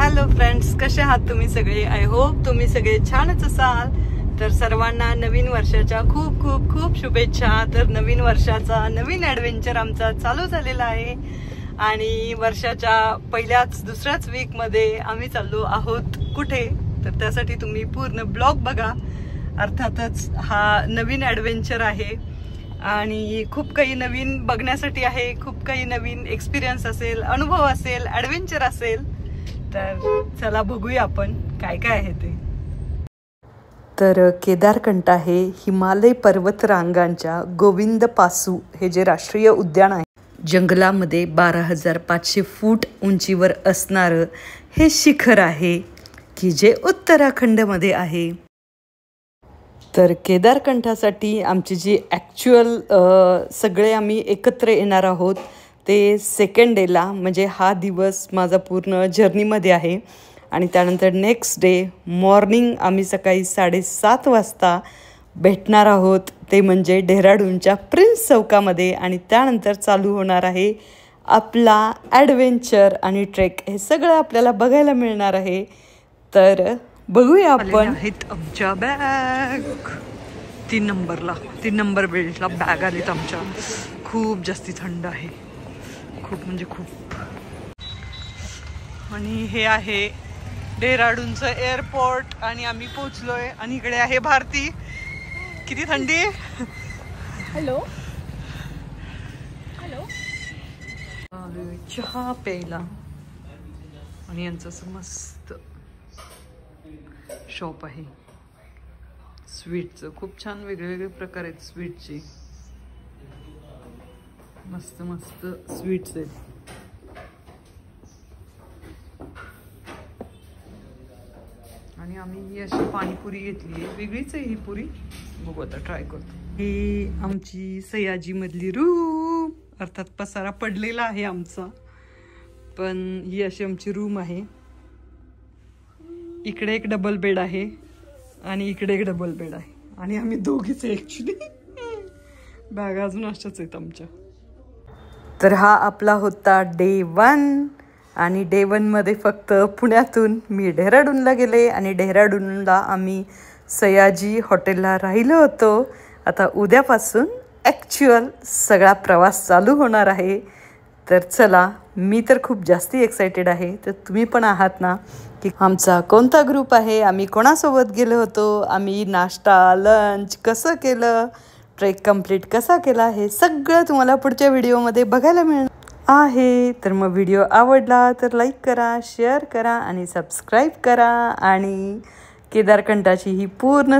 Hello friends, कसे आहात तुम्ही सगळे? आय होप तुम्ही सगळे छानच असाल. तर सर्वांना नवीन वर्षाच्या खूप खूप खूप शुभेच्छा. तर नवीन वर्षाचा नवीन ॲडव्हेंचर आमचा चालू झालेला आहे आणि वर्षाच्या दुसऱ्याच वीक मध्ये आम्ही चाललो आहोत. कुठे? तर त्यासाठी तुम्ही पूर्ण ब्लॉग बघा. अर्थातच हा नवीन ॲडव्हेंचर आहे आणि खूप काही नवीन बघण्यासाठी आहे. खूप काही नवीन एक्सपिरियन्स असेल, अनुभव असेल, ॲडव्हेंचर असेल. तर चला बघूया आपण काय काय आहे ते. तर केदारकंठा हे हिमालय पर्वत रांगांच्या गोविंद पासू हे जे राष्ट्रीय उद्यान आहे, जंगलामध्ये 12,500 फूट उंचीवर असणारं हे शिखर आहे की जे उत्तराखंडमध्ये आहे. तर केदारकंठासाठी आमची जी ॲक्च्युअल सगळे आम्ही एकत्र येणार आहोत ते सेकंड डेला, म्हणजे हा दिवस माझा पूर्ण जर्नीमध्ये आहे. आणि त्यानंतर नेक्स्ट डे मॉर्निंग आम्ही सकाळी 7:30 वाजता भेटणार आहोत, ते म्हणजे डेहराडूनच्या प्रिन्स चौकामध्ये. आणि त्यानंतर चालू होणार आहे आपला ॲडव्हेंचर आणि ट्रेक. हे सगळं आपल्याला बघायला मिळणार आहे. तर बघूया आपण. आहेत आमच्या बॅग 3 नंबर बेल्टला बॅग आलीत आमच्या. खूप जास्ती थंड आहे, खूप म्हणजे खूप. आणि हे आहे डेहराडूनचं एअरपोर्ट आणि आम्ही पोहोचलोय. आणि इकडे आहे भारती. किती थंडी. Hello hello. चहा प्यायला. आणि यांचं असं मस्त शॉप आहे स्वीटचं. खूप छान वेगळे प्रकार आहेत स्वीटचे. मस्त मस्त स्वीट्स आहेत. आणि आम्ही ही अशी पाणीपुरी घेतली आहे. वेगळीच आहे ही पुरी. बघू आता, ट्राय करतो. ही आमची सयाजी मधली रूम. अर्थात पसारा पडलेला आहे आमचा, पण ही अशी आमची रूम आहे. इकडे एक डबल बेड आहे आणि इकडे एक डबल बेड आहे. आणि आम्ही दोघीच आहे ॲक्च्युली. बॅगा अजून अशाच आहेत आमच्या. तर हा आपला होता डे 1. आणि डे 1मध्ये फक्त पुण्यातून मी डेहराडूनला गेले आणि डेहराडूनला आम्ही सयाजी हॉटेलला राहिलो होतो. आता उद्यापासून ॲक्च्युअल सगळा प्रवास चालू होणार आहे. तर चला, मी तर खूप जास्ती एक्सायटेड आहे. तर तुम्ही पण आहात ना? की आमचा कोणता ग्रुप आहे, आम्ही कोणासोबत गेलो होतो, आम्ही नाश्ता लंच कसं केलं, ट्रेक कंप्लीट कसा केला, हे सगळं तुम्हाला पुढच्या व्हिडिओमध्ये बघायला मिळणार आहे. तर मग व्हिडिओ आवडला तर लाईक करा, शेअर करा आणि सबस्क्राईब करा. आणि केदारकंठाची ही पूर्ण